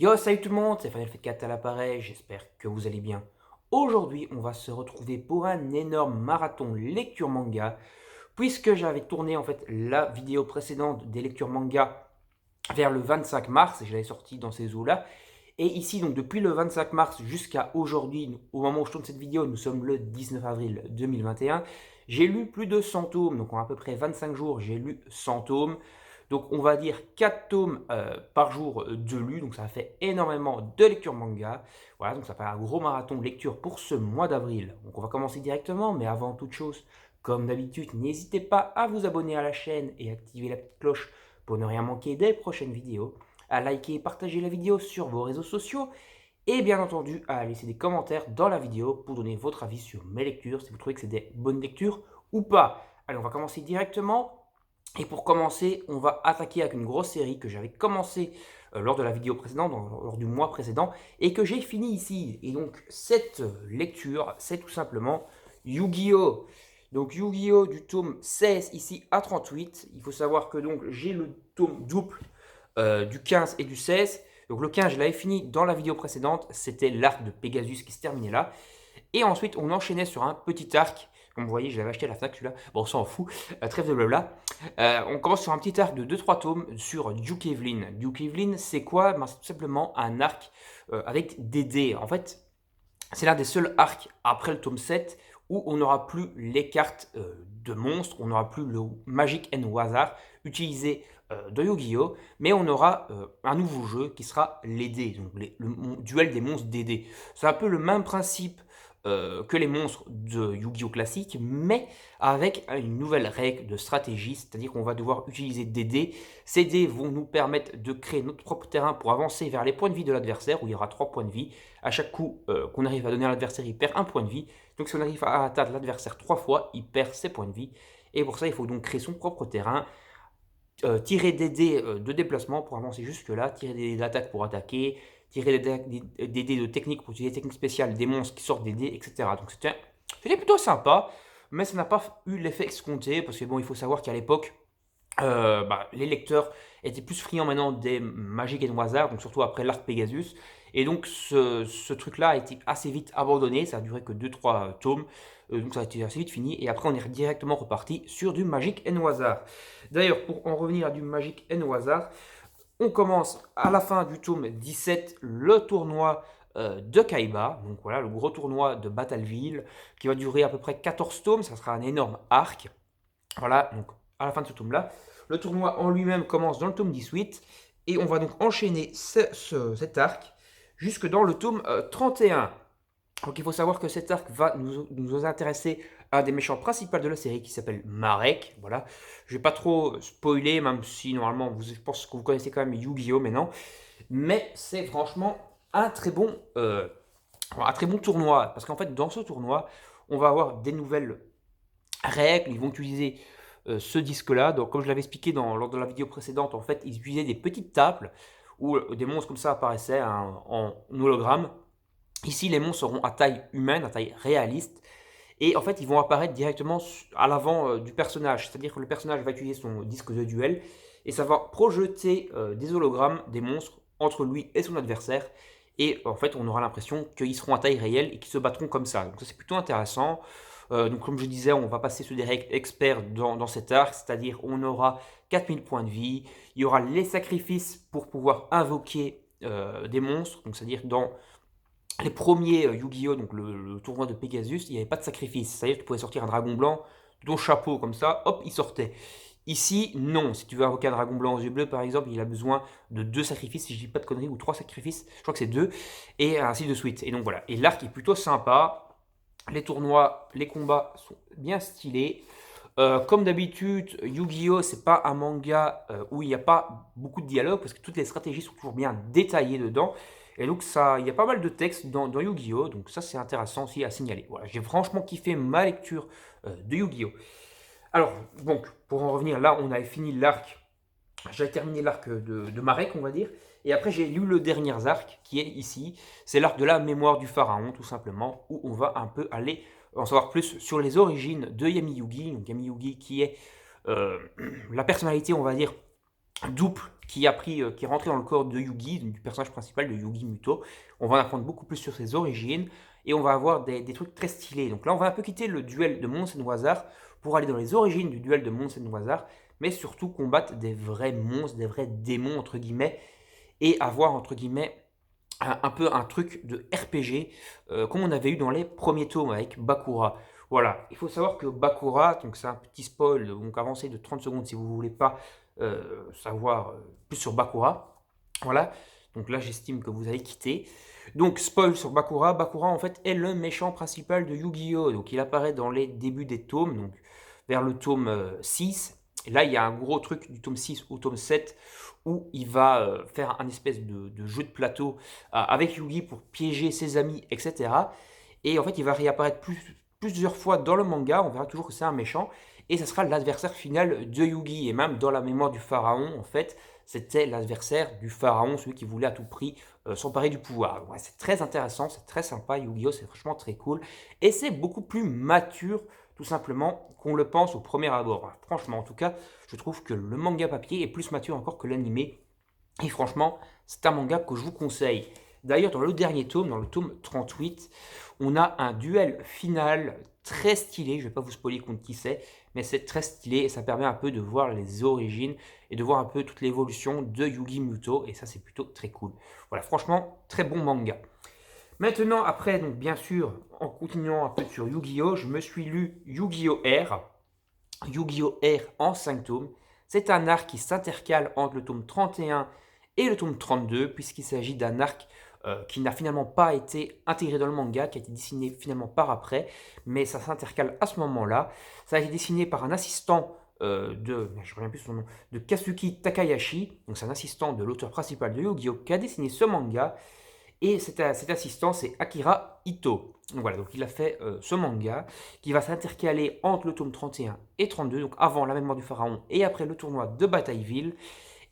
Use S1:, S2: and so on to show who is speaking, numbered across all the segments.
S1: Yo, salut tout le monde, c'est Final Fait 4 à l'appareil, j'espère que vous allez bien. Aujourd'hui, on va se retrouver pour un énorme marathon lecture manga, puisque j'avais tourné en fait la vidéo précédente des lectures manga vers le 25 mars, et je l'avais sorti dans ces eaux-là. Et ici, donc depuis le 25 mars jusqu'à aujourd'hui, au moment où je tourne cette vidéo, nous sommes le 19 avril 2021, j'ai lu plus de 100 tomes, donc en à peu près 25 jours, j'ai lu 100 tomes. Donc on va dire 4 tomes par jour de lu, donc ça fait énormément de lecture manga. Voilà, donc ça fait un gros marathon de lecture pour ce mois d'avril. Donc on va commencer directement, mais avant toute chose, comme d'habitude, n'hésitez pas à vous abonner à la chaîne et activer la petite cloche pour ne rien manquer des prochaines vidéos, à liker et partager la vidéo sur vos réseaux sociaux, et bien entendu à laisser des commentaires dans la vidéo pour donner votre avis sur mes lectures, si vous trouvez que c'est des bonnes lectures ou pas. Allez, on va commencer directement. Et pour commencer, on va attaquer avec une grosse série que j'avais commencé lors de la vidéo précédente, lors du mois précédent, et que j'ai fini ici. Et donc, cette lecture, c'est tout simplement Yu-Gi-Oh! Donc, Yu-Gi-Oh! Du tome 16 ici à 38. Il faut savoir que donc j'ai le tome double du 15 et du 16. Donc, le 15, je l'avais fini dans la vidéo précédente. C'était l'arc de Pegasus qui se terminait là. Et ensuite, on enchaînait sur un petit arc. Comme vous voyez, je l'avais acheté à la Fnac celui-là. Bon, on s'en fout. Trêve de blabla. On commence sur un petit arc de 2-3 tomes sur Duke Evelyn. Duke Evelyn, c'est quoi? C'est tout simplement un arc avec des dés. En fait, c'est l'un des seuls arcs après le tome 7 où on n'aura plus les cartes de monstres, on n'aura plus le Magic and Wizard utilisé de Yu-Gi-Oh! Mais on aura un nouveau jeu qui sera les dés, donc le duel des monstres des dés. C'est un peu le même principe que les monstres de Yu-Gi-Oh! Classique, mais avec une nouvelle règle de stratégie, c'est-à-dire qu'on va devoir utiliser des dés. Ces dés vont nous permettre de créer notre propre terrain pour avancer vers les points de vie de l'adversaire, où il y aura 3 points de vie. À chaque coup qu'on arrive à donner à l'adversaire, il perd un point de vie. Donc si on arrive à atteindre l'adversaire 3 fois, il perd ses points de vie. Et pour ça, il faut donc créer son propre terrain, tirer des dés de déplacement pour avancer jusque-là, tirer des dés d'attaque pour attaquer, tirer des dés de technique pour utiliser des techniques spéciales, des monstres qui sortent des dés, etc. Donc c'était plutôt sympa, mais ça n'a pas eu l'effet escompté, parce que bon, il faut savoir qu'à l'époque, les lecteurs étaient plus friands maintenant des Magic and Wizard, donc surtout après l'arc Pegasus. Et donc ce truc-là a été assez vite abandonné, ça a duré que 2-3 tomes, donc ça a été assez vite fini. Et après on est directement reparti sur du Magic and Wizard. D'ailleurs, pour en revenir à du Magic and Wizard, on commence à la fin du tome 17 le tournoi de Kaiba, donc voilà le gros tournoi de Battleville qui va durer à peu près 14 tomes, ça sera un énorme arc. Voilà, donc à la fin de ce tome-là. Le tournoi en lui-même commence dans le tome 18 et on va donc enchaîner cet arc jusque dans le tome 31. Donc il faut savoir que cet arc va nous intéresser à un des méchants principaux de la série qui s'appelle Marek. Voilà, je vais pas trop spoiler, même si normalement je pense que vous connaissez quand même Yu-Gi-Oh! Maintenant. Mais c'est franchement un très bon tournoi. Parce qu'en fait, dans ce tournoi, on va avoir des nouvelles règles. Ils vont utiliser ce disque-là. Donc, comme je l'avais expliqué lors de la vidéo précédente, en fait, ils utilisaient des petites tables où des monstres comme ça apparaissaient en hologramme. Ici, les monstres seront à taille humaine, à taille réaliste. Et en fait, ils vont apparaître directement à l'avant du personnage. C'est-à-dire que le personnage va utiliser son disque de duel et ça va projeter des hologrammes, des monstres, entre lui et son adversaire. Et en fait, on aura l'impression qu'ils seront à taille réelle et qu'ils se battront comme ça. Donc ça, c'est plutôt intéressant. Donc comme je disais, on va passer sur des règles experts dans cet arc, c'est-à-dire on aura 4000 points de vie, il y aura les sacrifices pour pouvoir invoquer des monstres, donc c'est-à-dire dans les premiers Yu-Gi-Oh! Donc le tournoi de Pegasus, il n'y avait pas de sacrifice, c'est-à-dire que tu pouvais sortir un dragon blanc de ton chapeau comme ça, hop, il sortait. Ici, non. Si tu veux invoquer un dragon blanc aux yeux bleus, par exemple, il a besoin de 2 sacrifices, si je dis pas de conneries, ou 3 sacrifices, je crois que c'est 2, et ainsi de suite. Et donc voilà. Et l'arc est plutôt sympa. Les tournois, les combats sont bien stylés. Comme d'habitude, Yu-Gi-Oh! C'est pas un manga où il n'y a pas beaucoup de dialogue parce que toutes les stratégies sont toujours bien détaillées dedans. Et donc ça, il y a pas mal de textes dans Yu-Gi-Oh! Donc ça c'est intéressant aussi à signaler. Voilà, j'ai franchement kiffé ma lecture de Yu-Gi-Oh! Alors, donc, pour en revenir, là on avait fini l'arc. J'ai terminé l'arc de Marek, on va dire. Et après, j'ai lu le dernier arc qui est ici. C'est l'arc de la mémoire du pharaon, tout simplement, où on va un peu aller en savoir plus sur les origines de Yami Yugi. Donc, Yami Yugi qui est la personnalité, on va dire, double qui est rentré dans le corps de Yugi, du personnage principal de Yugi Muto. On va en apprendre beaucoup plus sur ses origines et on va avoir des trucs très stylés. Donc là, on va un peu quitter le duel de Mons et Noisard pour aller dans les origines du duel de Mons et Noisard, mais surtout combattre des vrais monstres, des vrais démons, entre guillemets, et avoir, entre guillemets, un peu un truc de RPG, comme on avait eu dans les premiers tomes avec Bakura. Voilà, il faut savoir que Bakura, donc c'est un petit spoil, donc avancé de 30 secondes si vous ne voulez pas savoir plus sur Bakura. Voilà, donc là j'estime que vous avez quitté. Donc spoil sur Bakura, Bakura en fait est le méchant principal de Yu-Gi-Oh! Donc il apparaît dans les débuts des tomes, donc vers le tome 6. Et là il y a un gros truc du tome 6 au tome 7 où il va faire un espèce de jeu de plateau avec Yugi pour piéger ses amis, etc. Et en fait il va réapparaître plusieurs fois dans le manga, on verra toujours que c'est un méchant, et ça sera l'adversaire final de Yugi, et même dans la mémoire du pharaon, en fait, c'était l'adversaire du pharaon, celui qui voulait à tout prix s'emparer du pouvoir. Ouais, c'est très intéressant, c'est très sympa, Yu-Gi-Oh! C'est franchement très cool, et c'est beaucoup plus mature, tout simplement, qu'on le pense au premier abord. Ouais, franchement, en tout cas, je trouve que le manga papier est plus mature encore que l'animé, et franchement, c'est un manga que je vous conseille. D'ailleurs, dans le dernier tome, dans le tome 38, on a un duel final très stylé. Je ne vais pas vous spoiler contre qui c'est, mais c'est très stylé et ça permet un peu de voir les origines et de voir un peu toute l'évolution de Yugi Muto. Et ça, c'est plutôt très cool. Voilà, franchement, très bon manga. Maintenant, après, donc bien sûr, en continuant un peu sur Yu-Gi-Oh!, je me suis lu Yu-Gi-Oh! R. Yu-Gi-Oh! R en 5 tomes. C'est un arc qui s'intercale entre le tome 31 et le tome 32, puisqu'il s'agit d'un arc qui n'a finalement pas été intégré dans le manga, qui a été dessiné finalement par après, mais ça s'intercale à ce moment-là. Ça a été dessiné par un assistant je ne reviens plus son nom, de Kazuki Takayashi, donc c'est un assistant de l'auteur principal de Yu-Gi-Oh! Qui a dessiné ce manga, et cet assistant, c'est Akira Ito. Donc voilà, donc il a fait ce manga qui va s'intercaler entre le tome 31 et 32, donc avant la mémoire du pharaon et après le tournoi de Batailleville.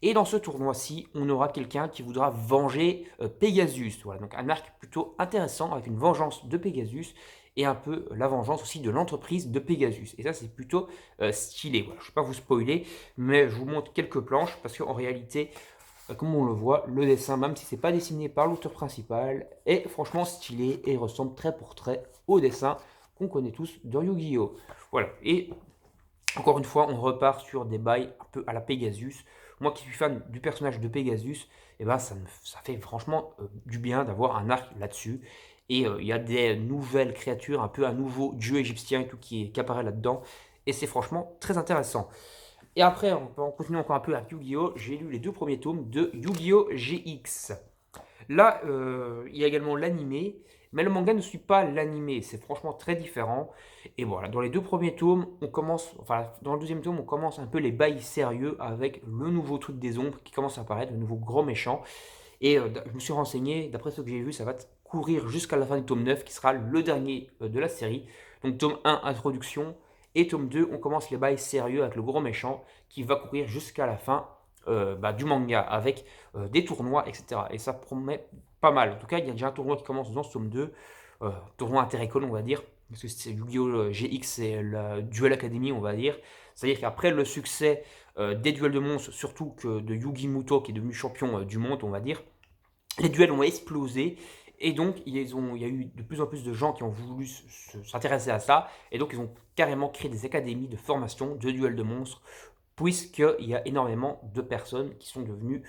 S1: Et dans ce tournoi-ci, on aura quelqu'un qui voudra venger Pegasus. Voilà, donc un arc plutôt intéressant avec une vengeance de Pegasus et un peu la vengeance aussi de l'entreprise de Pegasus. Et ça, c'est plutôt stylé. Voilà, je ne vais pas vous spoiler, mais je vous montre quelques planches parce qu'en réalité, comme on le voit, le dessin, même si c'est pas dessiné par l'auteur principal, est franchement stylé et ressemble trait pour trait au dessin qu'on connaît tous dans Yu-Gi-Oh! Voilà, et encore une fois, on repart sur des bails un peu à la Pegasus. Moi qui suis fan du personnage de Pegasus, eh ben ça fait franchement du bien d'avoir un arc là-dessus. Et il y a des nouvelles créatures, un peu un nouveau dieu égyptien et tout qui apparaît là-dedans. Et c'est franchement très intéressant. Et après, on continue encore un peu avec Yu-Gi-Oh! J'ai lu les 2 premiers tomes de Yu-Gi-Oh! GX. Là, il y a également l'animé, mais le manga ne suit pas l'animé, c'est franchement très différent. Et voilà, dans les 2 premiers tomes, dans le deuxième tome, on commence un peu les bails sérieux avec le nouveau truc des ombres qui commence à apparaître, le nouveau grand méchant. Et je me suis renseigné, d'après ce que j'ai vu, ça va courir jusqu'à la fin du tome 9, qui sera le dernier de la série. Donc tome 1, introduction, et tome 2, on commence les bails sérieux avec le gros méchant, qui va courir jusqu'à la fin du manga, avec des tournois, etc. Et ça promet pas mal. En tout cas, il y a déjà un tournoi qui commence dans ce tome 2, tournoi inter-école, on va dire, parce que c'est Yu-Gi-Oh! GX, c'est la Duel Academy, on va dire. C'est-à-dire qu'après le succès des duels de monstres, surtout que de Yugi Muto, qui est devenu champion du monde, on va dire, les duels ont explosé. Et donc, il y a eu de plus en plus de gens qui ont voulu s'intéresser à ça. Et donc, ils ont carrément créé des académies de formation de duels de monstres, puisqu'il y a énormément de personnes qui sont devenues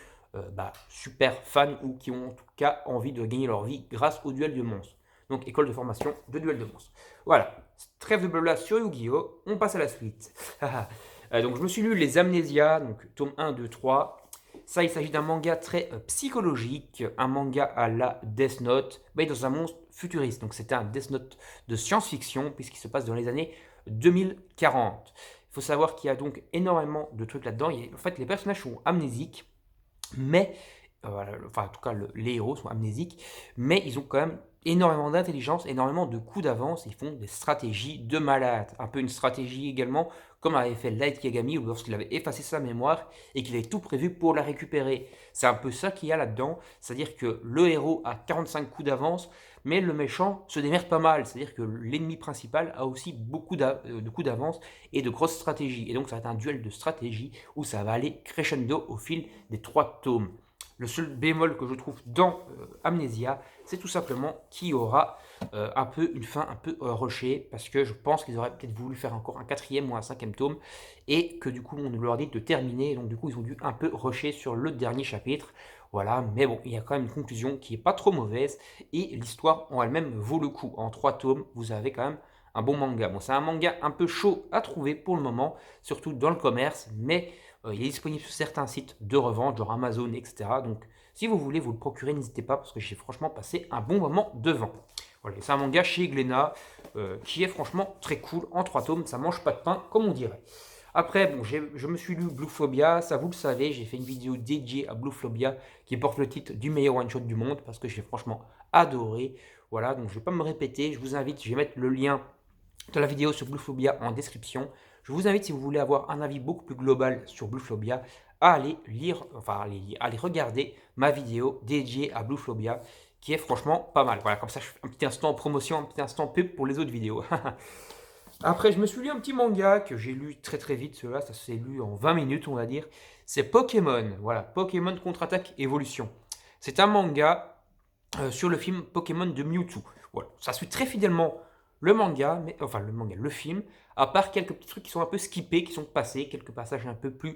S1: super fans ou qui ont en tout cas envie de gagner leur vie grâce aux duels de monstres. Donc, école de formation de duels de monstres. Voilà, trêve de blabla sur Yu-Gi-Oh! On passe à la suite. Donc, je me suis lu Les Amnésias, donc tome 1, 2, 3. Ça, il s'agit d'un manga très psychologique, un manga à la Death Note, mais dans un monde futuriste. Donc c'était un Death Note de science-fiction, puisqu'il se passe dans les années 2040. Il faut savoir qu'il y a donc énormément de trucs là-dedans. En fait, les personnages sont amnésiques, mais voilà, enfin en tout cas les héros sont amnésiques, mais ils ont quand même énormément d'intelligence, énormément de coups d'avance, ils font des stratégies de malade. Un peu une stratégie également, comme avait fait Light Yagami lorsqu'il avait effacé sa mémoire et qu'il avait tout prévu pour la récupérer. C'est un peu ça qu'il y a là-dedans, c'est-à-dire que le héros a 45 coups d'avance, mais le méchant se démerde pas mal, c'est-à-dire que l'ennemi principal a aussi beaucoup de coups d'avance et de grosses stratégies. Et donc ça va être un duel de stratégie où ça va aller crescendo au fil des 3 tomes. Le seul bémol que je trouve dans Amnesia, c'est tout simplement qu'il y aura un peu une fin un peu rushée, parce que je pense qu'ils auraient peut-être voulu faire encore un 4e ou un 5e tome, et que du coup on leur dit de terminer, donc du coup ils ont dû un peu rusher sur le dernier chapitre. Voilà, mais bon, il y a quand même une conclusion qui est pas trop mauvaise, et l'histoire en elle-même vaut le coup. En 3 tomes, vous avez quand même un bon manga. Bon, c'est un manga un peu chaud à trouver pour le moment, surtout dans le commerce, mais il est disponible sur certains sites de revente, genre Amazon, etc. Donc, si vous voulez vous le procurer, n'hésitez pas, parce que j'ai franchement passé un bon moment devant. Voilà, c'est un manga chez Glénat qui est franchement très cool. En 3 tomes, ça mange pas de pain, comme on dirait. Après, bon, je me suis lu Blue Phobia, ça vous le savez, j'ai fait une vidéo dédiée à Blue Phobia qui porte le titre du meilleur one-shot du monde, parce que j'ai franchement adoré. Voilà, donc je ne vais pas me répéter, je vous invite, je vais mettre le lien de la vidéo sur Blue Phobia en description. Je vous invite, si vous voulez avoir un avis beaucoup plus global sur Blue Phobia, à aller lire, enfin à aller regarder ma vidéo dédiée à Blue Phobia, qui est franchement pas mal. Voilà, comme ça je fais un petit instant en promotion, un petit instant pub pour les autres vidéos. Après, je me suis lu un petit manga que j'ai lu très très vite, cela, ça s'est lu en 20 minutes, on va dire. C'est Pokémon, voilà, Pokémon Contre-Attaque Évolution. C'est un manga sur le film Pokémon de Mewtwo. Voilà, ça suit très fidèlement le manga, mais enfin le manga, le film, à part quelques petits trucs qui sont un peu skippés, qui sont passés, quelques passages un peu plus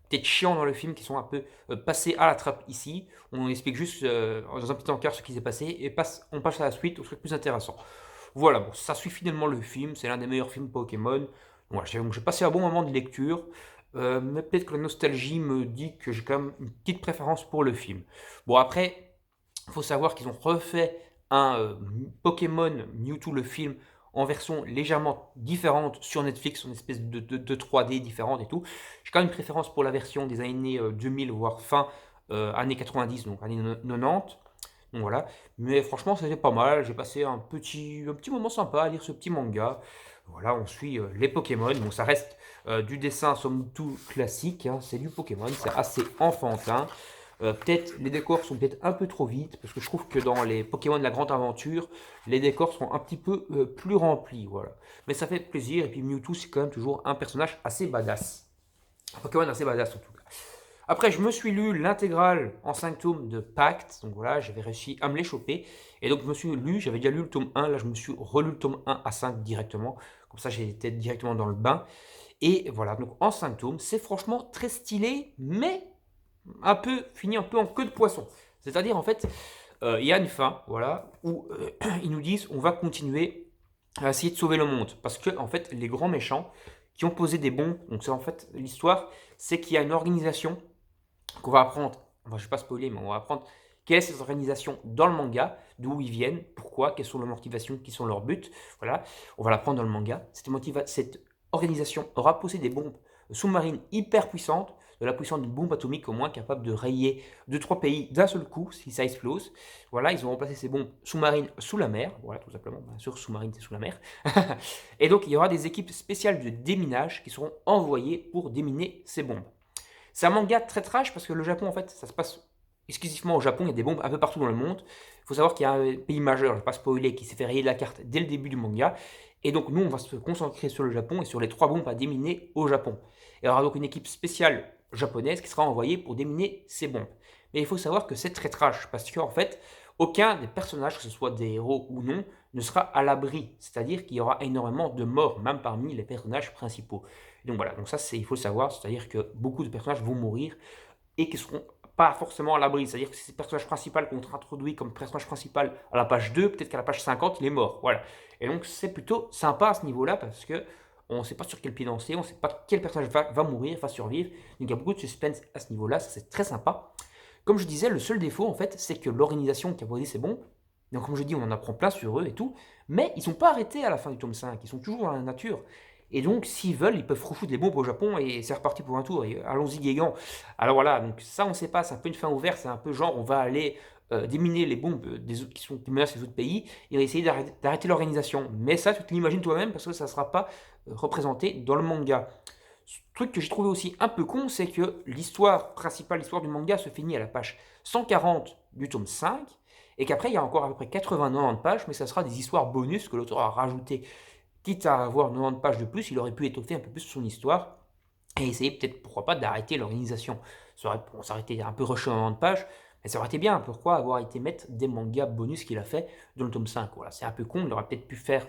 S1: peut-être chiants dans le film, qui sont un peu passés à la trappe ici. On explique juste dans un petit encart ce qui s'est passé et on passe à la suite, au truc plus intéressant. Voilà, bon, ça suit finalement le film, c'est l'un des meilleurs films Pokémon. Voilà, j'ai passé un bon moment de lecture, mais peut-être que la nostalgie me dit que j'ai quand même une petite préférence pour le film. Bon, après, il faut savoir qu'ils ont refait un Pokémon Mewtwo, le film, en version légèrement différente sur Netflix, une espèce de 3D différente et tout. J'ai quand même une préférence pour la version des années 2000, voire fin années 90, donc années 90. Donc voilà, mais franchement, c'était pas mal. J'ai passé un petit moment sympa à lire ce petit manga. Voilà, on suit les Pokémon. Bon, ça reste du dessin, somme toute classique, hein. C'est du Pokémon, c'est assez enfantin. Peut-être les décors sont peut-être un peu trop vite, parce que je trouve que dans les Pokémon de la Grande Aventure, les décors sont un petit peu plus remplis. Voilà, mais ça fait plaisir. Et puis Mewtwo, c'est quand même toujours un personnage assez badass. Un Pokémon assez badass en tout cas. Après, je me suis lu l'intégrale en 5 tomes de Pacte, donc voilà, j'avais réussi à me les choper. Et donc, je me suis lu, j'avais déjà lu le tome 1, là, je me suis relu le tome 1 à 5 directement. Comme ça, j'ai été directement dans le bain. Et voilà, donc en 5 tomes, c'est franchement très stylé, mais fini un peu en queue de poisson. C'est-à-dire, en fait, il y a une fin, voilà, où ils nous disent on va continuer à essayer de sauver le monde. Parce que, en fait, les grands méchants qui ont posé des bombes, donc c'est en fait l'histoire, c'est qu'il y a une organisation qu'on va apprendre, enfin, je ne vais pas spoiler, mais on va apprendre quelle est cette organisation dans le manga, d'où ils viennent, pourquoi, quelles sont leurs motivations, qui sont leurs buts. Voilà, on va l'apprendre dans le manga. Cette organisation aura posé des bombes sous-marines hyper puissantes, de la puissance d'une bombe atomique au moins, capable de rayer 2-3 pays d'un seul coup si ça explose. Voilà, ils ont remplacé ces bombes sous-marines sous la mer. Voilà, tout simplement, bien sûr, sous-marine c'est sous la mer. Et donc, il y aura des équipes spéciales de déminage qui seront envoyées pour déminer ces bombes. C'est un manga très trash parce que le Japon, en fait, ça se passe exclusivement au Japon. Il y a des bombes un peu partout dans le monde. Il faut savoir qu'il y a un pays majeur, je ne vais pas spoiler, qui s'est fait rayer de la carte dès le début du manga. Et donc, nous, on va se concentrer sur le Japon et sur les 3 bombes à déminer au Japon. Il y aura donc une équipe spéciale japonaise qui sera envoyée pour déminer ces bombes. Mais il faut savoir que c'est très trash parce qu'en fait, aucun des personnages, que ce soit des héros ou non, ne sera à l'abri. C'est-à-dire qu'il y aura énormément de morts, même parmi les personnages principaux. Donc voilà, donc ça, il faut le savoir, c'est-à-dire que beaucoup de personnages vont mourir et qui ne seront pas forcément à l'abri. C'est-à-dire que si c'est le personnage principal qu'on introduit comme personnage principal à la page 2, peut-être qu'à la page 50, il est mort. Voilà. Et donc c'est plutôt sympa à ce niveau-là parce que on ne sait pas sur quel pied danser, on ne sait pas quel personnage va mourir, va survivre. Donc il y a beaucoup de suspense à ce niveau-là, ça c'est très sympa. Comme je disais, le seul défaut en fait, c'est que l'organisation qui a posé ces bombes, donc comme je dis, on en apprend plein sur eux et tout, mais ils ne sont pas arrêtés à la fin du tome 5, ils sont toujours dans la nature. Et donc, s'ils veulent, ils peuvent refoutre les bombes au Japon et c'est reparti pour un tour. Et allons-y, Guégan. Alors voilà, donc ça, on ne sait pas, c'est un peu une fin ouverte, c'est un peu genre, on va aller déminer les bombes qui menacent les autres pays et essayer d'arrêter l'organisation. Mais ça, tu te l'imagines toi-même parce que ça ne sera pas représenté dans le manga. Ce truc que j'ai trouvé aussi un peu con, c'est que l'histoire principale, l'histoire du manga se finit à la page 140 du tome 5, et qu'après il y a encore à peu près 80-90 pages, mais ça sera des histoires bonus que l'auteur a rajouté. Quitte à avoir 90 pages de plus, il aurait pu étoffer un peu plus son histoire et essayer peut-être, pourquoi pas, d'arrêter l'organisation. Ça aurait été un peu rushé en 90 pages, mais ça aurait été bien. Pourquoi avoir été mettre des mangas bonus qu'il a fait dans le tome 5? Voilà, c'est un peu con, il aurait peut-être pu faire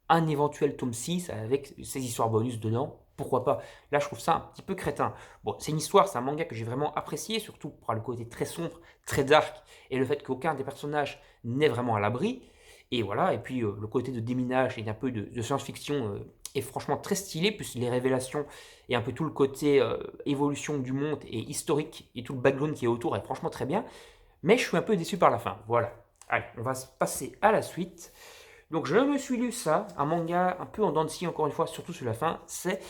S1: un éventuel tome 6 avec ces histoires bonus dedans. Pourquoi pas? Là, je trouve ça un petit peu crétin. Bon, c'est une histoire, c'est un manga que j'ai vraiment apprécié, surtout par le côté très sombre, très dark, et le fait qu'aucun des personnages n'est vraiment à l'abri. Et voilà, et puis le côté de déminage et un peu de science-fiction est franchement très stylé, plus les révélations et un peu tout le côté évolution du monde et historique et tout le background qui est autour est franchement très bien. Mais je suis un peu déçu par la fin. Voilà. Allez, on va se passer à la suite. Donc je me suis lu ça, un manga un peu en dents de scie encore une fois, surtout sur la fin, c'est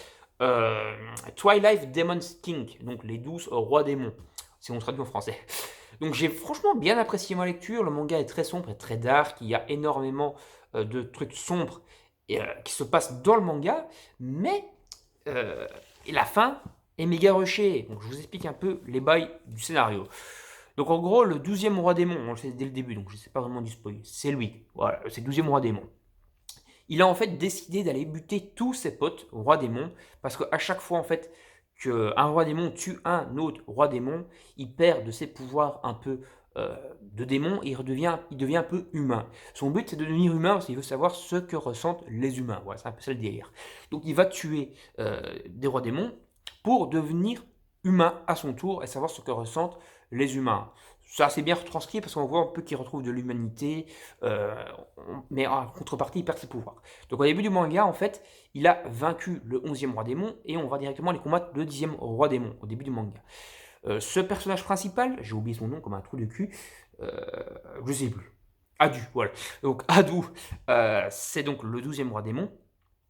S1: Twilight Demon's King, donc les 12 rois démons, si on traduit en français. Donc j'ai franchement bien apprécié ma lecture, le manga est très sombre et très dark, il y a énormément de trucs sombres qui se passent dans le manga, mais euh, la fin est méga rushée. Donc je vous explique un peu les bails du scénario. Donc en gros, le 12e roi démon, on le sait dès le début, donc je ne sais pas vraiment du spoil, c'est lui, voilà, c'est le 12e roi démon. Il a en fait décidé d'aller buter tous ses potes rois démons, parce qu'à chaque fois en fait qu'un roi démon tue un autre roi démon, il perd de ses pouvoirs un peu de démon et il devient un peu humain. Son but c'est de devenir humain parce qu'il veut savoir ce que ressentent les humains. Voilà, c'est un peu ça le délire. Donc il va tuer des rois démons pour devenir humain à son tour et savoir ce que ressentent les humains. Ça c'est bien retranscrit parce qu'on voit un peu qu'il retrouve de l'humanité, euh, mais en contrepartie il perd ses pouvoirs. Donc au début du manga en fait, il a vaincu le 11e roi démon et on va directement aller combattre le 10e roi démon au début du manga. Ce personnage principal, j'ai oublié son nom comme un trou de cul, euh, je sais plus. Adu, voilà. Donc Adu, c'est donc le 12e roi démon.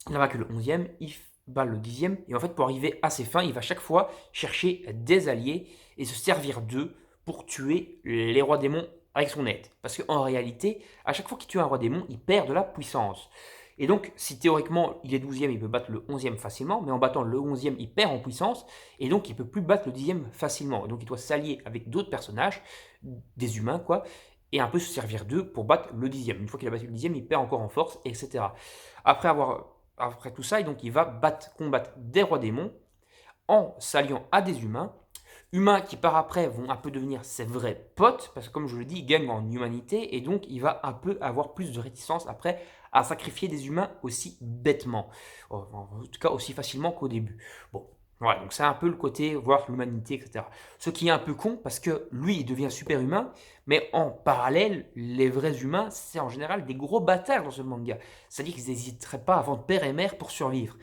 S1: Il a vaincu le 11e, il bat le 10e, et en fait pour arriver à ses fins, il va chaque fois chercher des alliés et se servir d'eux pour tuer les rois démons avec son aide. Parce qu'en réalité, à chaque fois qu'il tue un roi démon, il perd de la puissance. Et donc, si théoriquement il est 12e, il peut battre le 11e facilement, mais en battant le 11e, il perd en puissance, et donc il ne peut plus battre le 10e facilement. Et donc il doit s'allier avec d'autres personnages, des humains quoi, et un peu se servir d'eux pour battre le 10e. Une fois qu'il a battu le 10e, il perd encore en force, etc. Après tout ça, et donc il va combattre des rois démons en s'alliant à des humains. Humains qui par après vont un peu devenir ses vrais potes, parce que comme je le dis, il gagne en humanité, et donc il va un peu avoir plus de réticence après à sacrifier des humains aussi bêtement. En tout cas aussi facilement qu'au début. Bon, voilà, donc c'est un peu le côté voir l'humanité, etc. Ce qui est un peu con, parce que lui, il devient super humain, mais en parallèle, les vrais humains, c'est en général des gros bâtards dans ce manga. C'est-à-dire qu'ils n'hésiteraient pas à vendre père et mère pour survivre.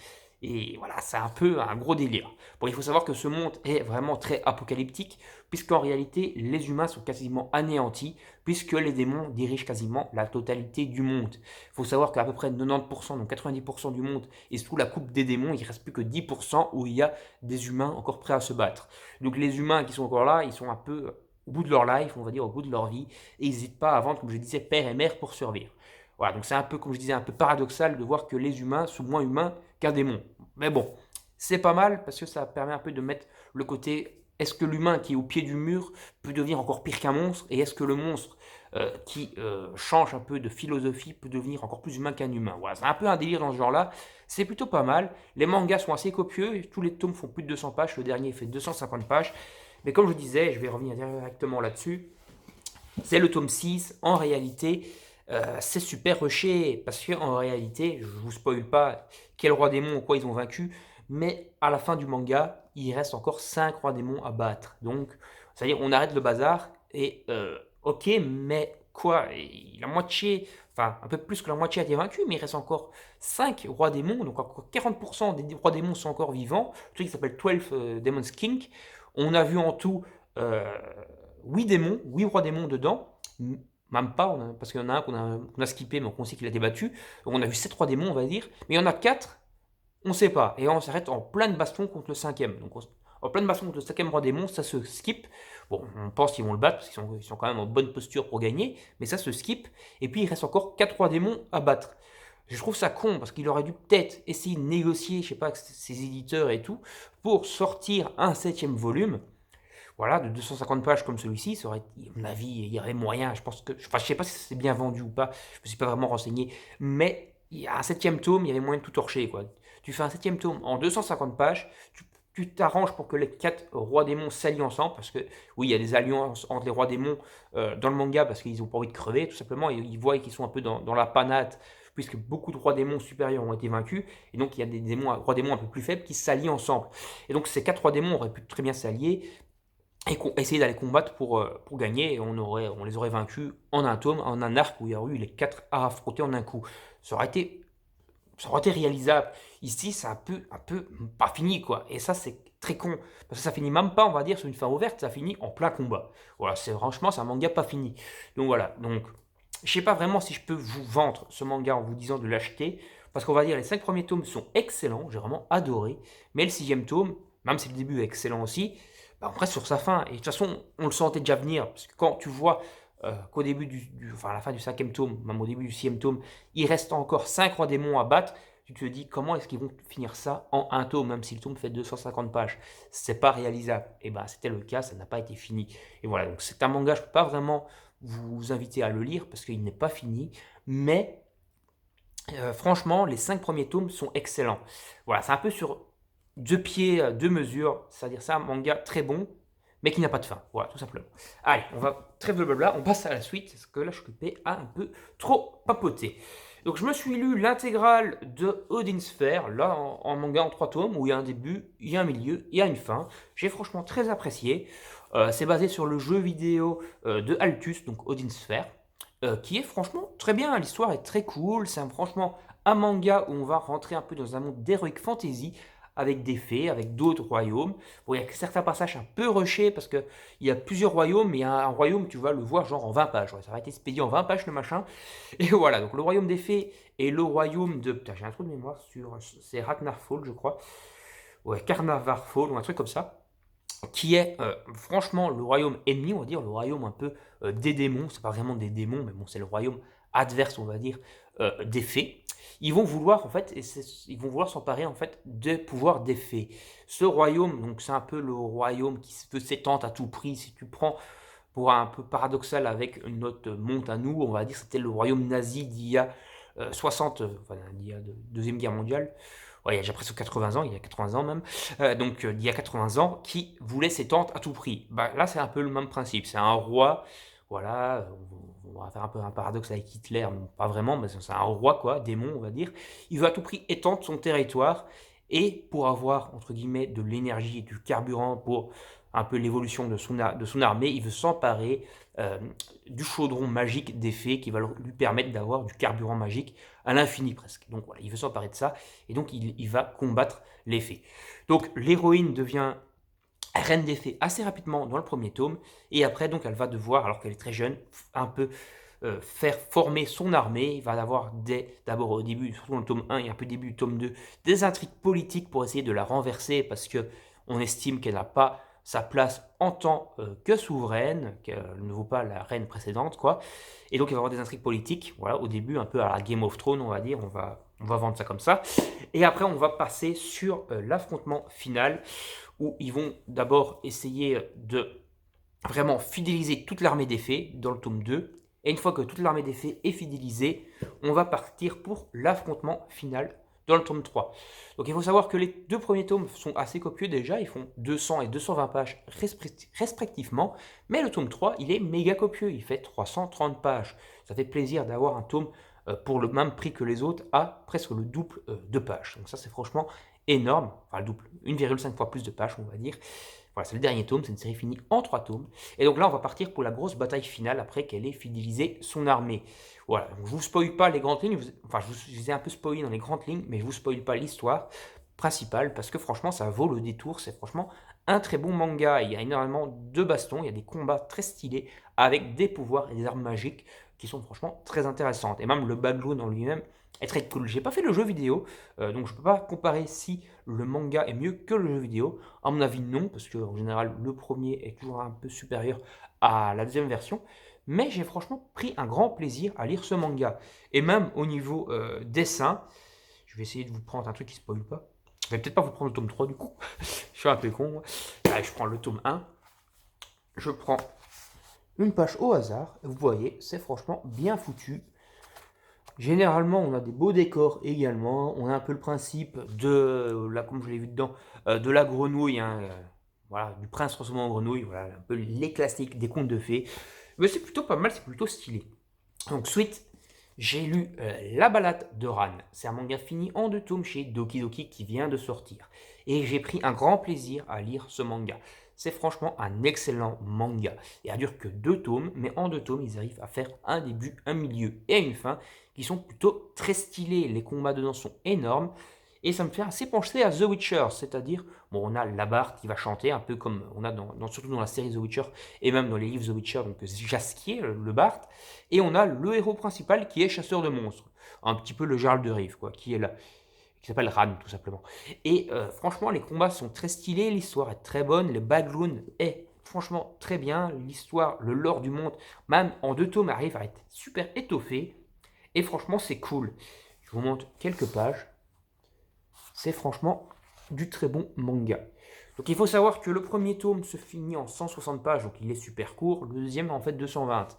S1: Et voilà, c'est un peu un gros délire. Bon, il faut savoir que ce monde est vraiment très apocalyptique, puisqu'en réalité, les humains sont quasiment anéantis, puisque les démons dirigent quasiment la totalité du monde. Il faut savoir qu'à peu près 90%, donc 90% du monde est sous la coupe des démons, il ne reste plus que 10% où il y a des humains encore prêts à se battre. Donc les humains qui sont encore là, ils sont un peu au bout de leur life, on va dire au bout de leur vie, et ils n'hésitent pas à vendre, comme je disais, père et mère pour survivre. Voilà, donc c'est un peu, comme je disais, un peu paradoxal de voir que les humains sont moins humains qu'un démon. Mais bon, c'est pas mal parce que ça permet un peu de mettre le côté est-ce que l'humain qui est au pied du mur peut devenir encore pire qu'un monstre et est-ce que le monstre qui change un peu de philosophie peut devenir encore plus humain qu'un humain. Voilà, c'est un peu un délire dans ce genre-là. C'est plutôt pas mal. Les mangas sont assez copieux. Tous les tomes font plus de 200 pages. Le dernier fait 250 pages. Mais comme je disais, je vais revenir directement là-dessus. C'est le tome 6. En réalité, c'est super rushé parce qu'en réalité, je vous spoil pas quel roi démon ou quoi ils ont vaincu, mais à la fin du manga, il reste encore 5 rois démons à battre. Donc, c'est-à-dire on arrête le bazar et ok, mais quoi, la moitié, enfin un peu plus que la moitié a été vaincu, mais il reste encore 5 rois démons, donc encore 40% des rois démons sont encore vivants, ce truc qui s'appelle 12 Demons King. On a vu en tout 8 démons, 8 rois démons dedans, même pas, parce qu'il y en a un qu'on a skippé, mais on sait qu'il a débattu. Donc on a vu 7 rois démons, on va dire. Mais il y en a 4 On ne sait pas. Et on s'arrête en pleine baston contre le cinquième. Donc en pleine baston contre le cinquième roi démon, ça se skip. Bon, on pense qu'ils vont le battre parce qu'ils sont quand même en bonne posture pour gagner, mais ça se skip. Et puis il reste encore 4 rois démons à battre. Je trouve ça con parce qu'il aurait dû peut-être essayer de négocier, je sais pas, avec ses éditeurs et tout, pour sortir un 7e volume. Voilà, de 250 pages comme celui-ci, ça aurait, à mon avis, il y aurait moyen. Je pense que, enfin, je sais pas si c'est bien vendu ou pas, je me suis pas vraiment renseigné, mais il y a un 7e tome, il y avait moyen de tout torcher, quoi. Tu fais un 7e tome en 250 pages, tu t'arranges pour que les 4 rois démons s'allient ensemble, parce que oui, il y a des alliances entre les rois démons dans le manga, parce qu'ils ont pas envie de crever, tout simplement, et ils voient qu'ils sont un peu dans la panade, puisque beaucoup de rois démons supérieurs ont été vaincus, et donc il y a des rois démons un peu plus faibles qui s'allient ensemble. Et donc ces 4 rois démons auraient pu très bien s'allier, et essayer d'aller combattre pour gagner, et on les aurait vaincus en un tome, en un arc où il y aurait eu les 4 à affronter en un coup. Ça aurait été, ça aurait été réalisable. Ici, c'est un peu pas fini, quoi. Et ça, c'est très con. Parce que ça finit même pas, on va dire, sur une fin ouverte, ça finit en plein combat. Voilà, franchement, c'est un manga pas fini. Donc voilà, donc je sais pas vraiment si je peux vous vendre ce manga en vous disant de l'acheter, parce qu'on va dire les 5 premiers tomes sont excellents, j'ai vraiment adoré, mais le 6e tome, même si le début est excellent aussi, bah, on reste sur sa fin. Et de toute façon, on le sentait déjà venir, parce que quand tu vois qu'au début enfin à la fin du 5e tome, même au début du 6e tome, il reste encore 5 rois démons à battre, tu te dis comment est-ce qu'ils vont finir ça en un tome, même si le tome fait 250 pages. C'est pas réalisable. Et ben c'était le cas, ça n'a pas été fini. Et voilà, donc c'est un manga, je peux pas vraiment vous inviter à le lire parce qu'il n'est pas fini, mais franchement, les 5 premiers tomes sont excellents. Voilà, c'est un peu sur 2 pieds, 2 mesures, c'est-à-dire c'est un manga très bon, mais qui n'a pas de fin. Voilà, tout simplement. Allez, on va trêve de blabla, on passe à la suite, parce que là, je suis occupé à un peu trop papoter. Donc, je me suis lu l'intégrale de Odin Sphere, là, en manga en 3 tomes, où il y a un début, il y a un milieu, il y a une fin. J'ai franchement très apprécié. C'est basé sur le jeu vidéo de Altus, donc Odin Sphere, qui est franchement très bien. L'histoire est très cool. C'est franchement un manga où on va rentrer un peu dans un monde d'heroic fantasy avec des fées, avec d'autres royaumes. Bon, il y a certains passages un peu rushés parce qu'il y a plusieurs royaumes, mais il y a un royaume, tu vas le voir genre en 20 pages. Ouais, ça va être expédié en 20 pages le machin. Et voilà, donc le royaume des fées et le royaume de. Putain, j'ai un trou de mémoire sur. C'est Ragnarfall, je crois. Ouais, Carnavarfall ou un truc comme ça, qui est franchement le royaume ennemi, on va dire, le royaume un peu des démons. C'est pas vraiment des démons, mais bon, c'est le royaume adverse, on va dire, des fées. Ils vont vouloir en fait, ils vont vouloir s'emparer en fait des pouvoirs des fées. Ce royaume, donc c'est un peu le royaume qui veut s'étendre à tout prix. Si tu prends pour un peu paradoxal avec notre monde à nous, on va dire c'était le royaume nazi d'il y a 60, enfin d'il y a Deuxième Guerre mondiale, ouais, il y a déjà presque 80 ans, il y a 80 ans même, donc il y a 80 ans, qui voulait s'étendre à tout prix. Bah, là, c'est un peu le même principe. C'est un roi, voilà, on va faire un peu un paradoxe avec Hitler, mais pas vraiment, mais c'est un roi, quoi, démon, on va dire. Il veut à tout prix étendre son territoire, et pour avoir, entre guillemets, de l'énergie et du carburant pour un peu l'évolution de son armée, il veut s'emparer du chaudron magique des fées qui va lui permettre d'avoir du carburant magique à l'infini presque. Donc voilà, il veut s'emparer de ça et donc il va combattre les fées. Donc l'héroïne devient reine des fées assez rapidement dans le premier tome et après donc elle va devoir, alors qu'elle est très jeune, un peu faire former son armée. Il va avoir d'abord au début, surtout dans le tome 1 et un peu début du tome 2, des intrigues politiques pour essayer de la renverser parce que on estime qu'elle n'a pas sa place en tant que souveraine, qu'elle ne vaut pas la reine précédente, quoi. Et donc il va y avoir des intrigues politiques, voilà, au début un peu à la Game of Thrones, on va dire, on va vendre ça comme ça. Et après on va passer sur l'affrontement final, où ils vont d'abord essayer de vraiment fidéliser toute l'armée des fées dans le tome 2. Et une fois que toute l'armée des fées est fidélisée, on va partir pour l'affrontement final dans le tome 3. Donc il faut savoir que les 2 premiers tomes sont assez copieux déjà, ils font 200 et 220 pages respectivement, mais le tome 3, il est méga copieux, il fait 330 pages. Ça fait plaisir d'avoir un tome pour le même prix que les autres à presque le double de pages. Donc ça c'est franchement énorme, enfin le double, 1,5 fois plus de pages on va dire. Voilà, c'est le dernier tome, c'est une série finie en 3 tomes. Et donc là, on va partir pour la grosse bataille finale après qu'elle ait fidélisé son armée. Voilà, donc je vous spoil pas les grandes lignes, enfin je vous ai un peu spoilé dans les grandes lignes, mais je vous spoil pas l'histoire principale parce que franchement, ça vaut le détour. C'est franchement un très bon manga. Il y a énormément de bastons, il y a des combats très stylés avec des pouvoirs et des armes magiques qui sont franchement très intéressantes. Et même le background en lui-même est très cool. J'ai pas fait le jeu vidéo, donc je peux pas comparer si le manga est mieux que le jeu vidéo. À mon avis, non, parce qu'en général, le premier est toujours un peu supérieur à la deuxième version. Mais j'ai franchement pris un grand plaisir à lire ce manga. Et même au niveau dessin, je vais essayer de vous prendre un truc qui spoil pas. Je vais peut-être pas vous prendre le tome 3 du coup. Je suis un peu con, moi. Allez, je prends le tome 1. Je prends une page au hasard. Vous voyez, c'est franchement bien foutu. Généralement, on a des beaux décors également. On a un peu le principe de, là, comme je l'ai vu dedans, de la grenouille, hein, voilà, du prince transformé en grenouille. Voilà, un peu les classiques des contes de fées. Mais c'est plutôt pas mal, c'est plutôt stylé. Donc, suite, j'ai lu La balade de Ran. C'est un manga fini en 2 tomes chez Doki Doki qui vient de sortir. Et j'ai pris un grand plaisir à lire ce manga. C'est franchement un excellent manga. Il ne dure que 2 tomes, mais en 2 tomes, ils arrivent à faire un début, un milieu et une fin qui sont plutôt très stylés. Les combats dedans sont énormes. Et ça me fait assez pencher à The Witcher, c'est-à-dire, bon, on a la barde qui va chanter, un peu comme on a surtout dans la série The Witcher, et même dans les livres The Witcher, donc Jaskier, le Bard, et on a le héros principal qui est chasseur de monstres, un petit peu le Gérald de Rive, quoi, qui est là, qui s'appelle Ran, tout simplement. Et franchement, les combats sont très stylés, l'histoire est très bonne, le background est franchement très bien, l'histoire, le lore du monde, même en 2 tomes, arrive à être super étoffé, et franchement, c'est cool. Je vous montre quelques pages. C'est franchement du très bon manga. Donc il faut savoir que le premier tome se finit en 160 pages, donc il est super court. Le deuxième en fait 220.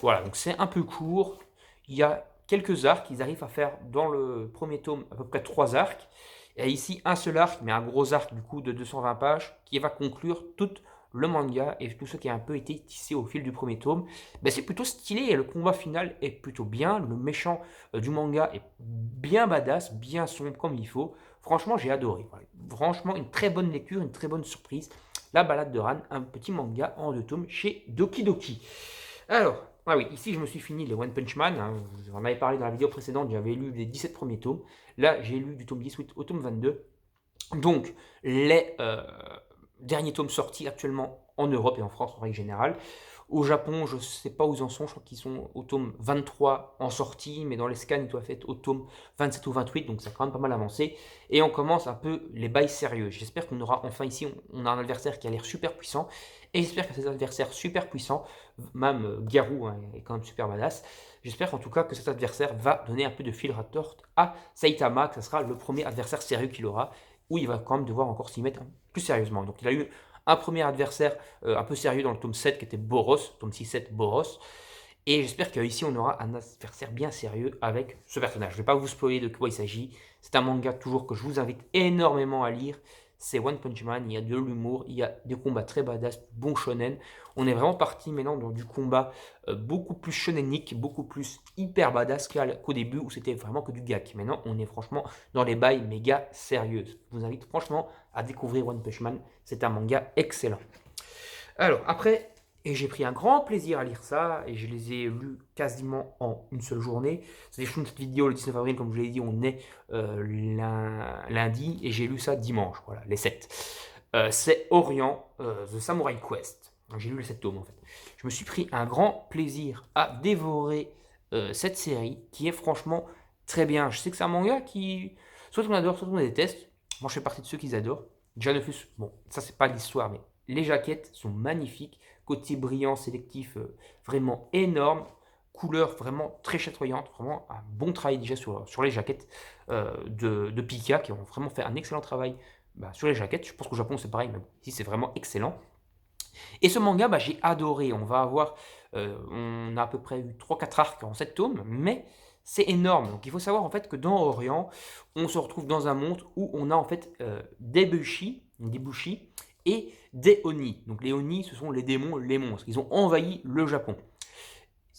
S1: Voilà, donc c'est un peu court. Il y a quelques arcs, ils arrivent à faire dans le premier tome à peu près 3 arcs. Et ici un seul arc, mais un gros arc du coup de 220 pages, qui va conclure tout le manga et tout ce qui a un peu été tissé au fil du premier tome. Ben, c'est plutôt stylé et le combat final est plutôt bien. Le méchant du manga est bien badass, bien sombre comme il faut. Franchement, j'ai adoré. Voilà. Franchement, une très bonne lecture, une très bonne surprise. La balade de Ran, un petit manga en 2 tomes chez Doki Doki. Alors, ah oui, ici je me suis fini les One Punch Man. Hein, vous en avez parlé dans la vidéo précédente, j'avais lu les 17 premiers tomes. Là, j'ai lu du tome 18 au tome 22. Donc, les derniers tomes sortis actuellement en Europe et en France en règle générale. Au Japon, je ne sais pas où ils en sont, je crois qu'ils sont au tome 23 en sortie, mais dans les scans, ils doivent être au tome 27 ou 28, donc ça a quand même pas mal avancé. Et on commence un peu les bails sérieux. J'espère qu'on aura enfin ici, on a un adversaire qui a l'air super puissant, et j'espère que cet adversaire super puissant, même Garou hein, est quand même super badass, j'espère en tout cas que cet adversaire va donner un peu de fil à torte à Saitama, que ce sera le premier adversaire sérieux qu'il aura, où il va quand même devoir encore s'y mettre plus sérieusement. Donc il a eu un premier adversaire un peu sérieux dans le tome 7 qui était Boros, tome 6-7 Boros. Et j'espère qu'ici on aura un adversaire bien sérieux avec ce personnage. Je ne vais pas vous spoiler de quoi il s'agit. C'est un manga toujours que je vous invite énormément à lire. C'est One Punch Man, il y a de l'humour, il y a des combats très badass, bon shonen. On est vraiment parti maintenant dans du combat beaucoup plus shonenique, beaucoup plus hyper badass qu'au début où c'était vraiment que du gak. Maintenant on est franchement dans les bails méga sérieuses. Je vous invite franchement à découvrir One Punch Man, c'est un manga excellent. Alors après, et j'ai pris un grand plaisir à lire ça, et je les ai lus quasiment en une seule journée. C'est je tourne cette vidéo le 19 avril, comme je l'ai dit, on est lundi, et j'ai lu ça dimanche, voilà, les 7. C'est Orient, The Samurai Quest. J'ai lu les 7 tomes en fait. Je me suis pris un grand plaisir à dévorer cette série, qui est franchement très bien. Je sais que c'est un manga qui, soit on adore, soit on déteste. Moi je fais partie de ceux qui adorent. Déjà de plus, bon, ça c'est pas l'histoire, mais les jaquettes sont magnifiques, côté brillant, sélectif, vraiment énorme, couleur vraiment très chatoyante, vraiment un bon travail déjà sur les jaquettes de Pika, qui ont vraiment fait un excellent travail sur les jaquettes. Je pense qu'au Japon c'est pareil, mais ici c'est vraiment excellent. Et ce manga, j'ai adoré. On va avoir, on a à peu près eu 3-4 arcs en 7 tomes, mais c'est énorme. Donc il faut savoir en fait que dans Orient, on se retrouve dans un monde où on a en fait des bushi et des Oni. Donc les Oni, ce sont les démons, les monstres. Ils ont envahi le Japon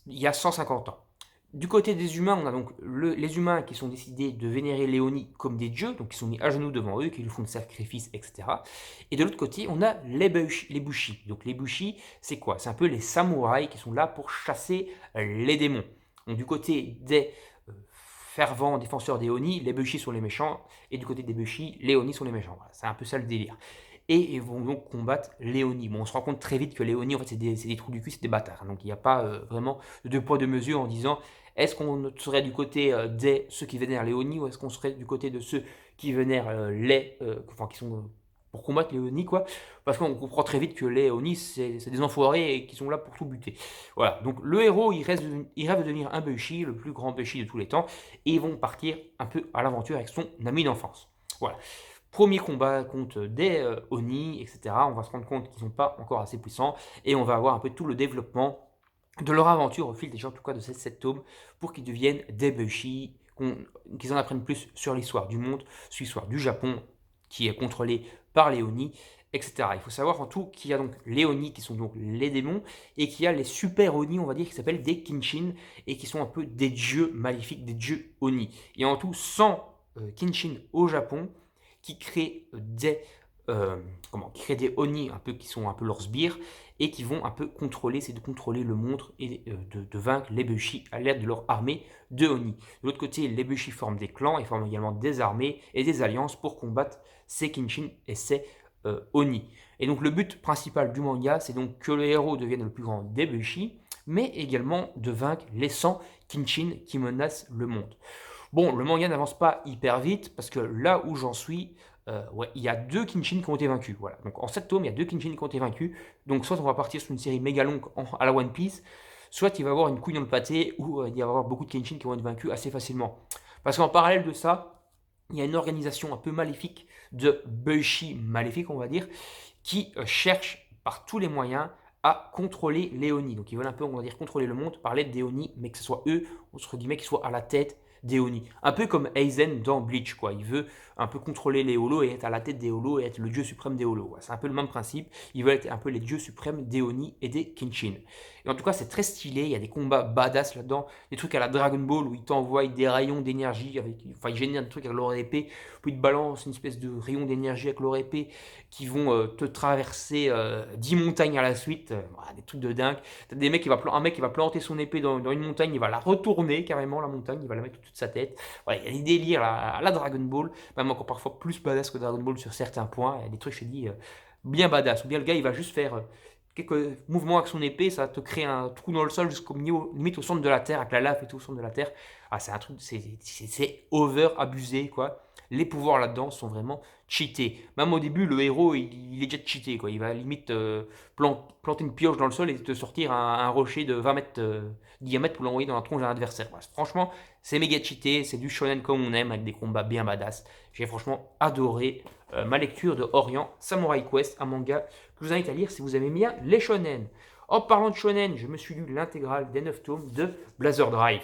S1: il y a 150 ans. Du côté des humains, on a donc les humains qui sont décidés de vénérer les Oni comme des dieux, donc qui sont mis à genoux devant eux, qui lui font des sacrifices, etc. Et de l'autre côté, on a les bushi. Donc les bushi, c'est quoi? C'est un peu les samouraïs qui sont là pour chasser les démons. Donc du côté des fervents défenseurs des Oni, les bushi sont les méchants, et du côté des bushi, les Oni sont les méchants. Voilà, c'est un peu ça le délire. Et ils vont donc combattre les Oni. Bon, on se rend compte très vite que les Oni, en fait, c'est des trous du cul, c'est des bâtards. Donc il n'y a pas vraiment de deux poids, deux mesures en disant Est-ce qu'on serait du côté des ceux qui vénèrent les Oni, ou est-ce qu'on serait du côté de ceux qui vénèrent enfin qui sont pour combattre les Oni, quoi? Parce qu'on comprend très vite que les Oni, c'est des enfoirés et qui sont là pour tout buter. Voilà, donc le héros, il rêve de devenir un Bushi, le plus grand Bushi de tous les temps, et ils vont partir un peu à l'aventure avec son ami d'enfance. Voilà. Premier combat contre des Oni, etc. On va se rendre compte qu'ils ne sont pas encore assez puissants, et on va avoir un peu tout le développement de leur aventure au fil des gens, en tout cas de ces 7 tomes, pour qu'ils deviennent des Bushi, qu'ils en apprennent plus sur l'histoire du monde, sur l'histoire du Japon, qui est contrôlé par les Oni, etc. Il faut savoir en tout qu'il y a donc les Oni qui sont donc les démons, et qu'il y a les super Oni, on va dire, qui s'appellent des Kinshin, et qui sont un peu des dieux maléfiques, des dieux Oni. Il y a en tout 100 Kinshin au Japon qui créent des Oni un peu qui sont un peu leurs sbires et qui vont un peu c'est de contrôler le monde et de vaincre les Bushi à l'aide de leur armée de Oni. De l'autre côté, les Bushi forment des clans et forment également des armées et des alliances pour combattre ces Kinshin et ces Oni. Et donc le but principal du manga, c'est donc que le héros devienne le plus grand des Bushi, mais également de vaincre les 100 Kinshin qui menacent le monde. Bon, le manga n'avance pas hyper vite parce que là où j'en suis, il y a 2 Kinshin qui ont été vaincus. Voilà. Donc en 7 tomes, il y a 2 Kinshin qui ont été vaincus. Donc soit on va partir sur une série méga longue à la One Piece, soit il va y avoir une couille dans le pâté où il va y avoir beaucoup de Kinshin qui vont être vaincus assez facilement. Parce qu'en parallèle de ça, il y a une organisation un peu maléfique de Bushi maléfique, on va dire, qui cherche par tous les moyens à contrôler les Oni. Donc ils veulent un peu, on va dire, contrôler le monde par l'aide des Oni, mais que ce soit eux, entre guillemets, qui soient à la tête des Oni. Un peu comme Aizen dans Bleach, quoi. Il veut un peu contrôler les Holos et être à la tête des Holos et être le dieu suprême des Holos. Ouais. C'est un peu le même principe. Ils veulent être un peu les dieux suprêmes des Oni et des Kinshin. Et en tout cas, c'est très stylé. Il y a des combats badass là-dedans. Des trucs à la Dragon Ball où ils t'envoient des rayons d'énergie. Enfin, ils génèrent des trucs avec leur épée. Puis ils te balancent une espèce de rayon d'énergie avec leur épée qui vont te traverser 10 montagnes à la suite. Des trucs de dingue. T'as un mec qui va planter son épée dans une montagne. Il va la retourner carrément, la montagne. Il va la mettre au-dessus de sa tête. Voilà, il y a des délires à la Dragon Ball. Même encore parfois plus badass que Dragon Ball sur certains points. Il y a des trucs, je te dis, bien badass. Ou bien le gars, il va juste faire quelques mouvements avec son épée, ça te crée un trou dans le sol jusqu'au milieu, limite au centre de la terre, avec la lave et tout au centre de la terre. Ah, c'est un truc, c'est over, abusé, quoi. Les pouvoirs là-dedans sont vraiment cheatés. Même au début, le héros, il est déjà cheaté, quoi. Il va limite planter une pioche dans le sol et te sortir un rocher de 20 mètres diamètre pour l'envoyer dans la tronche d'un adversaire. Voilà. Franchement, c'est méga cheaté, c'est du shonen comme on aime, avec des combats bien badass. J'ai franchement adoré ma lecture de Orient Samurai Quest, un manga que je vous invite à lire si vous aimez bien les shonen. En parlant de shonen, je me suis lu l'intégrale des 9 tomes de Blazer Drive.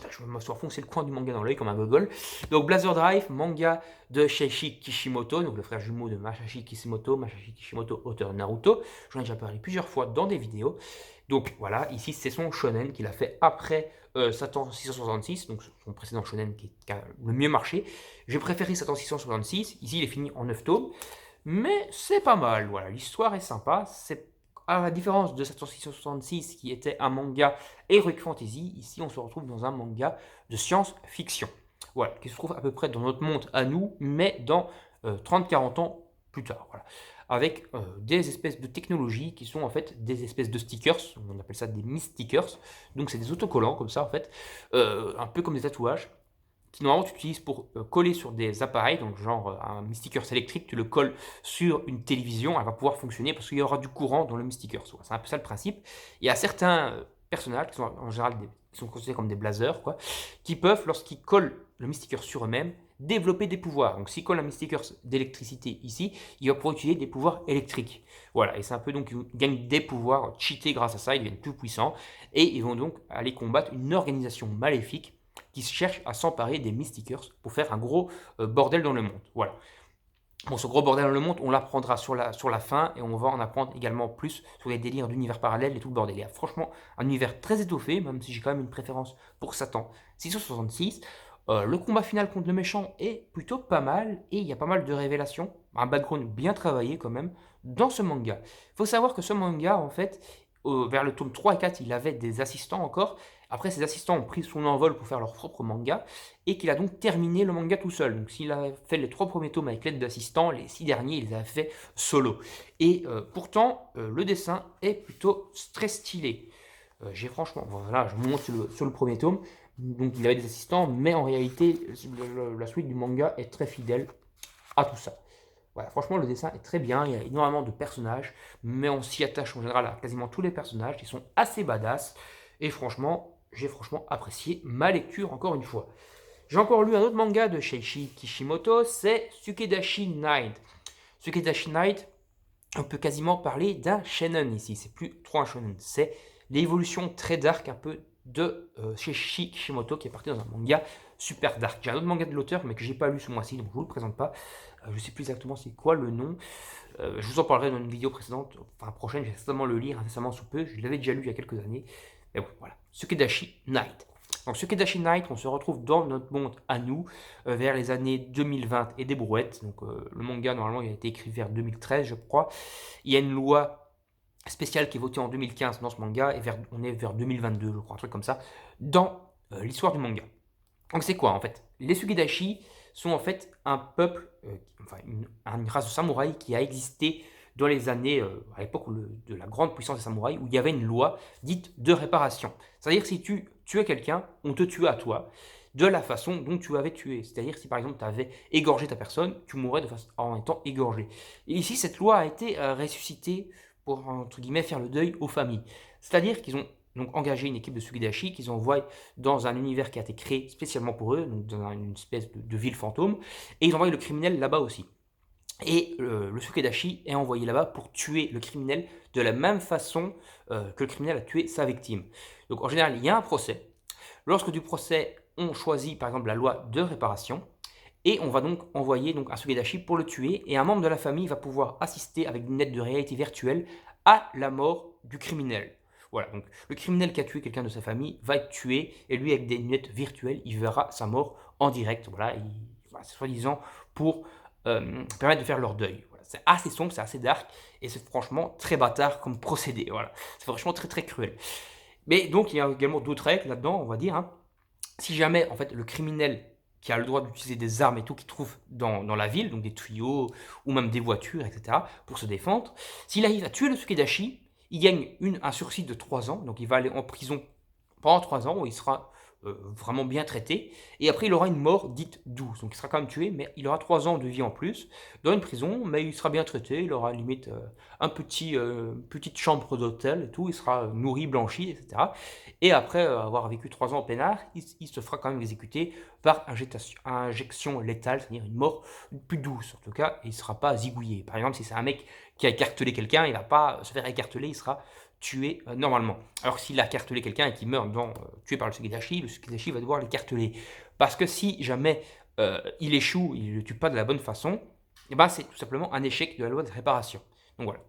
S1: Je me suis enfoncé le coin du manga dans l'œil comme un gogol. Donc Blazer Drive, manga de Sheishi Kishimoto, donc le frère jumeau de Masashi Kishimoto, auteur Naruto. J'en ai déjà parlé plusieurs fois dans des vidéos. Donc voilà, ici c'est son shonen qu'il a fait après Satan 666, donc son précédent shonen qui a le mieux marché. J'ai préféré Satan 666, ici il est fini en 9 tomes, mais c'est pas mal, voilà, l'histoire est sympa, c'est à la différence de Satan 666 qui était un manga Heroic Fantasy, ici on se retrouve dans un manga de science-fiction. Voilà, qui se trouve à peu près dans notre monde à nous, mais dans 30-40 ans plus tard. Voilà. Avec des espèces de technologies qui sont en fait des espèces de stickers, on appelle ça des stickers. Donc c'est des autocollants comme ça en fait, un peu comme des tatouages, qui normalement tu utilises pour coller sur des appareils, donc genre un sticker électrique, tu le colles sur une télévision, elle va pouvoir fonctionner parce qu'il y aura du courant dans le sticker. C'est un peu ça le principe. Il y a certains personnages qui sont en général qui sont considérés comme des blazers, quoi, qui peuvent, lorsqu'ils collent le Mysticker sur eux-mêmes, développer des pouvoirs. Donc s'ils collent un Mysticker d'électricité ici, il va pouvoir utiliser des pouvoirs électriques. Voilà, et c'est un peu donc, ils gagnent des pouvoirs cheatés grâce à ça, ils deviennent plus puissants, et ils vont donc aller combattre une organisation maléfique qui cherche à s'emparer des Mystickers pour faire un gros bordel dans le monde. Voilà. Bon, ce gros bordel dans le monde, on l'apprendra sur la fin et on va en apprendre également plus sur les délires d'univers parallèles et tout le bordel. Il y a franchement un univers très étoffé, même si j'ai quand même une préférence pour Satan 666. Le combat final contre le méchant est plutôt pas mal et il y a pas mal de révélations, un background bien travaillé quand même dans ce manga. Il faut savoir que ce manga, en fait, vers le tome 3 et 4, il avait des assistants encore. Après, ces assistants ont pris son envol pour faire leur propre manga et qu'il a donc terminé le manga tout seul. Donc s'il a fait les 3 premiers tomes avec l'aide d'assistants, les 6 derniers, il les a fait solo. Et pourtant, le dessin est plutôt très stylé. J'ai franchement, voilà, je monte sur le premier tome, donc il avait des assistants, mais en réalité, la suite du manga est très fidèle à tout ça. Voilà, franchement, le dessin est très bien, il y a énormément de personnages, mais on s'y attache en général à quasiment tous les personnages, ils sont assez badass, et franchement, j'ai franchement apprécié ma lecture encore une fois. J'ai encore lu un autre manga de Sheiichi Kishimoto, c'est Sukedashi Night. Sukedashi Night, on peut quasiment parler d'un shonen ici, c'est plus trop un shonen, c'est l'évolution très dark un peu de Sheiichi Kishimoto qui est parti dans un manga super dark. J'ai un autre manga de l'auteur mais que j'ai pas lu ce mois-ci donc je vous le présente pas. Je sais plus exactement c'est quoi le nom. Je vous en parlerai dans une vidéo précédente, enfin prochaine, j'ai certainement le lire incessamment sous peu. Je l'avais déjà lu il y a quelques années. Mais bon, voilà. Sukedashi Night. Donc Sukedashi Night, on se retrouve dans notre monde à nous, vers les années 2020 et des brouettes. Donc le manga, normalement, il a été écrit vers 2013, je crois. Il y a une loi spéciale qui est votée en 2015 dans ce manga, et on est vers 2022, je crois, un truc comme ça, dans l'histoire du manga. Donc c'est quoi en fait? Les Sukedashi sont en fait un peuple, enfin une race de samouraïs qui a existé dans les années, à l'époque de la grande puissance des samouraïs, où il y avait une loi dite de réparation. C'est-à-dire si tu tuais quelqu'un, on te tuait à toi, de la façon dont tu avais tué. C'est-à-dire si par exemple tu avais égorgé ta personne, tu mourrais en étant égorgé. Et ici, cette loi a été ressuscitée pour, entre guillemets, faire le deuil aux familles. C'est-à-dire qu'ils ont donc engagé une équipe de Sukedashi qu'ils envoient dans un univers qui a été créé spécialement pour eux, donc dans une espèce de ville fantôme, et ils envoient le criminel là-bas aussi. Et le Sukedashi est envoyé là-bas pour tuer le criminel de la même façon que le criminel a tué sa victime. Donc en général, il y a un procès. Lorsque du procès, on choisit par exemple la loi de réparation, et on va donc envoyer donc un Sukedashi pour le tuer, et un membre de la famille va pouvoir assister avec une lunette de réalité virtuelle à la mort du criminel. Voilà, donc le criminel qui a tué quelqu'un de sa famille va être tué, et lui avec des lunettes virtuelles, il verra sa mort en direct, voilà, c'est soi-disant pour permettre de faire leur deuil. Voilà, c'est assez sombre, c'est assez dark, et c'est franchement très bâtard comme procédé, voilà. C'est franchement très très cruel. Mais donc il y a également d'autres règles là-dedans, on va dire, hein. Si jamais en fait le criminel qui a le droit d'utiliser des armes et tout qu'il trouve dans la ville, donc des tuyaux ou même des voitures, etc., pour se défendre, s'il arrive à tuer le Sukedashi, il gagne un sursis de 3 ans, donc il va aller en prison pendant 3 ans où il sera vraiment bien traité, et après il aura une mort dite douce, donc il sera quand même tué, mais il aura 3 ans de vie en plus dans une prison, mais il sera bien traité, il aura limite petite chambre d'hôtel et tout, il sera nourri, blanchi, etc. Et après avoir vécu 3 ans en peinard, il se fera quand même exécuter par injection létale, c'est-à-dire une mort plus douce en tout cas, et il ne sera pas zigouillé. Par exemple, si c'est un mec qui a écartelé quelqu'un, il ne va pas se faire écarteler, il sera tué normalement. Alors s'il a écartelé quelqu'un et qu'il meurt tué par le Sukedashi va devoir l'écarteler. Parce que si jamais il échoue, il ne le tue pas de la bonne façon, et ben c'est tout simplement un échec de la loi de réparation. Donc voilà.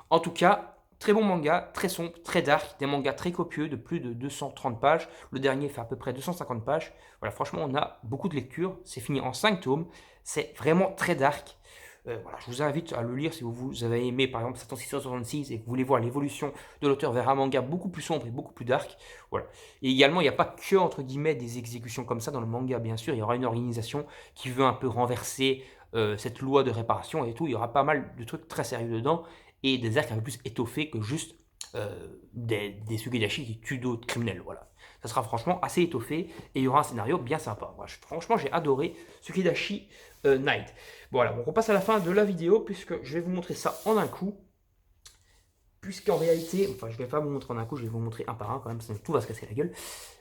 S1: En tout cas, très bon manga, très sombre, très dark, des mangas très copieux de plus de 230 pages. Le dernier fait à peu près 250 pages. Voilà, franchement, on a beaucoup de lecture. C'est fini en 5 tomes. C'est vraiment très dark. Voilà, je vous invite à le lire si vous avez aimé par exemple Satan 666 et que vous voulez voir l'évolution de l'auteur vers un manga beaucoup plus sombre et beaucoup plus dark. Voilà. Et également, il n'y a pas que entre guillemets des exécutions comme ça dans le manga, bien sûr. Il y aura une organisation qui veut un peu renverser cette loi de réparation et tout. Il y aura pas mal de trucs très sérieux dedans et des arcs un peu plus étoffés que juste des Sugedashi qui tuent d'autres criminels. Voilà. Ça sera franchement assez étoffé et il y aura un scénario bien sympa. Voilà, franchement, j'ai adoré Sukedashi Night. Voilà, donc on passe à la fin de la vidéo puisque je vais vous montrer ça en un coup. Puisqu'en réalité, enfin je vais pas vous montrer en un coup, je vais vous montrer un par un quand même, sinon tout va se casser la gueule.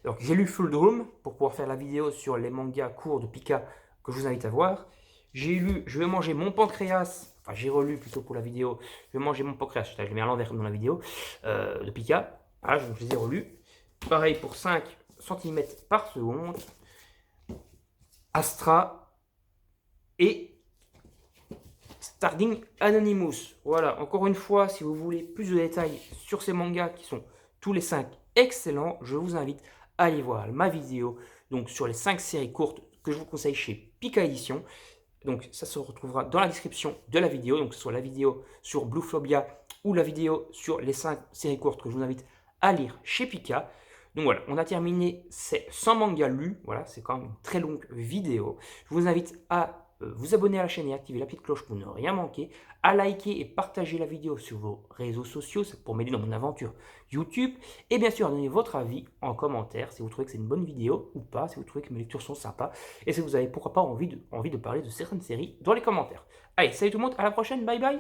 S1: Donc j'ai lu Full Drum pour pouvoir faire la vidéo sur les mangas courts de Pika que je vous invite à voir. J'ai lu Je vais manger mon pancréas, enfin j'ai relu plutôt pour la vidéo, Je vais manger mon pancréas, je l'ai mis à l'envers dans la vidéo, de Pika. Voilà, je les ai relus. Pareil pour 5 cm par seconde. Astra et Starting Anonymous. Voilà, encore une fois, si vous voulez plus de détails sur ces mangas qui sont tous les 5 excellents, je vous invite à aller voir ma vidéo donc sur les 5 séries courtes que je vous conseille chez Pika Edition. Donc ça se retrouvera dans la description de la vidéo, donc que ce soit la vidéo sur Blue Phobia ou la vidéo sur les 5 séries courtes que je vous invite à lire chez Pika. Donc voilà, on a terminé ces 100 mangas lus, voilà, c'est quand même une très longue vidéo. Je vous invite à vous abonner à la chaîne et activer la petite cloche pour ne rien manquer, à liker et partager la vidéo sur vos réseaux sociaux pour m'aider dans mon aventure YouTube, et bien sûr à donner votre avis en commentaire si vous trouvez que c'est une bonne vidéo ou pas, si vous trouvez que mes lectures sont sympas, et si vous avez pourquoi pas envie de parler de certaines séries dans les commentaires. Allez, salut tout le monde, à la prochaine, bye bye.